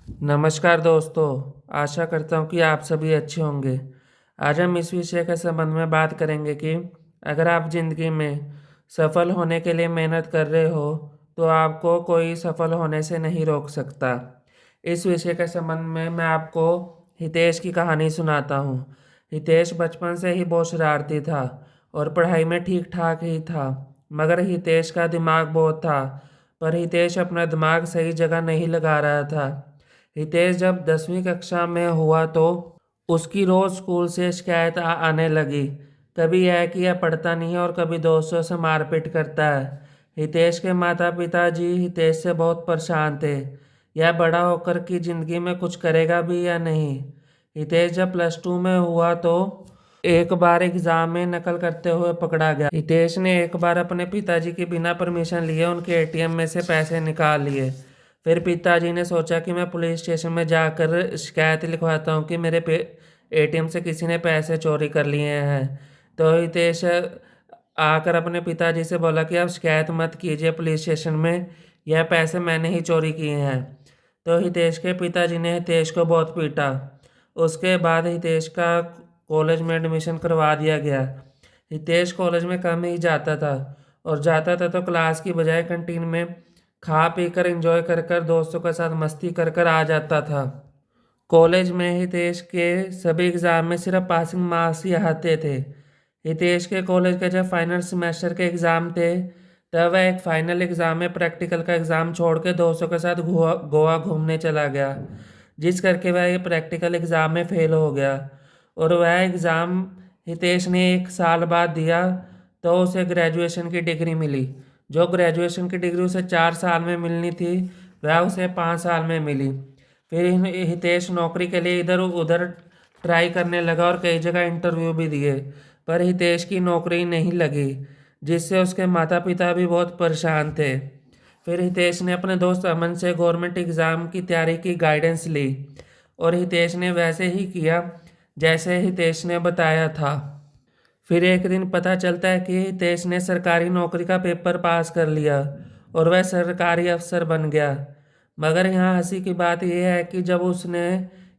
नमस्कार दोस्तों, आशा करता हूँ कि आप सभी अच्छे होंगे। आज हम इस विषय के संबंध में बात करेंगे कि अगर आप ज़िंदगी में सफल होने के लिए मेहनत कर रहे हो, तो आपको कोई सफल होने से नहीं रोक सकता। इस विषय के संबंध में मैं आपको हितेश की कहानी सुनाता हूँ। हितेश बचपन से ही बहुत शरारती था और पढ़ाई में ठीक ठाक ही था, मगर हितेश का दिमाग बहुत था, पर हितेश अपना दिमाग सही जगह नहीं लगा रहा था। हितेश जब 10वीं कक्षा में हुआ तो उसकी रोज स्कूल से शिकायत आने लगी। कभी यह कि यह पढ़ता नहीं है और कभी दोस्तों से मारपीट करता है। हितेश के माता पिता जी हितेश से बहुत परेशान थे। यह बड़ा होकर की जिंदगी में कुछ करेगा भी या नहीं। हितेश जब +2 में हुआ तो एक बार एग्जाम में नकल करते हुए पकड़ा गया। हितेश ने एक बार अपने पिताजी की बिना परमिशन लिए उनके एटीएम में से पैसे निकाल लिए। फिर पिताजी ने सोचा कि मैं पुलिस स्टेशन में जाकर शिकायत लिखवाता हूँ कि मेरे एटीएम से किसी ने पैसे चोरी कर लिए हैं। तो हितेश आकर अपने पिताजी से बोला कि आप शिकायत मत कीजिए पुलिस स्टेशन में, यह पैसे मैंने ही चोरी किए हैं। तो हितेश के पिताजी ने हितेश को बहुत पीटा। उसके बाद हितेश का कॉलेज में एडमिशन करवा दिया गया। हितेश कॉलेज में कम ही जाता था और जाता था तो क्लास की बजाय कैंटीन में खा पी कर एंजॉय कर कर दोस्तों के साथ मस्ती कर कर आ जाता था। कॉलेज में हितेश के सभी एग्ज़ाम में सिर्फ पासिंग मार्क्स ही आते थे। हितेश के कॉलेज के जब फाइनल सेमेस्टर के एग्ज़ाम थे, तब वह एक फाइनल एग्ज़ाम में प्रैक्टिकल का एग्ज़ाम छोड़ के दोस्तों के साथ गोवा घूमने चला गया, जिस करके वह ये प्रैक्टिकल एग्ज़ाम में फेल हो गया। और वह एग्ज़ाम हितेश ने 1 साल बाद दिया तो उसे ग्रेजुएशन की डिग्री मिली। जो ग्रेजुएशन की डिग्री उसे 4 साल में मिलनी थी, वह उसे 5 साल में मिली। फिर हितेश नौकरी के लिए इधर उधर ट्राई करने लगा और कई जगह इंटरव्यू भी दिए, पर हितेश की नौकरी नहीं लगी, जिससे उसके माता पिता भी बहुत परेशान थे। फिर हितेश ने अपने दोस्त अमन से गवर्नमेंट एग्ज़ाम की तैयारी की गाइडेंस ली और हितेश ने वैसे ही किया जैसे हितेश ने बताया था। फिर एक दिन पता चलता है कि हितेश ने सरकारी नौकरी का पेपर पास कर लिया और वह सरकारी अफसर बन गया। मगर यहाँ हंसी की बात यह है कि जब उसने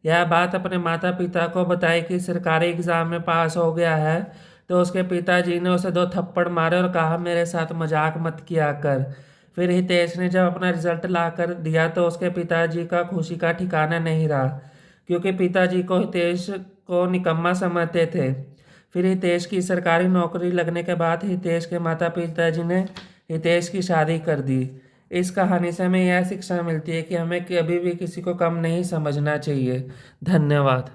यह बात अपने माता पिता को बताई कि सरकारी एग्ज़ाम में पास हो गया है, तो उसके पिताजी ने उसे 2 थप्पड़ मारे और कहा मेरे साथ मजाक मत किया कर। फिर हितेश ने जब अपना रिजल्ट ला कर दिया तो उसके पिताजी का खुशी का ठिकाना नहीं रहा, क्योंकि पिताजी को हितेश को निकम्मा समझते थे। फिर हितेश की सरकारी नौकरी लगने के बाद हितेश के माता पिताजी ने हितेश की शादी कर दी। इस कहानी से हमें यह शिक्षा मिलती है कि हमें कभी भी किसी को कम नहीं समझना चाहिए। धन्यवाद।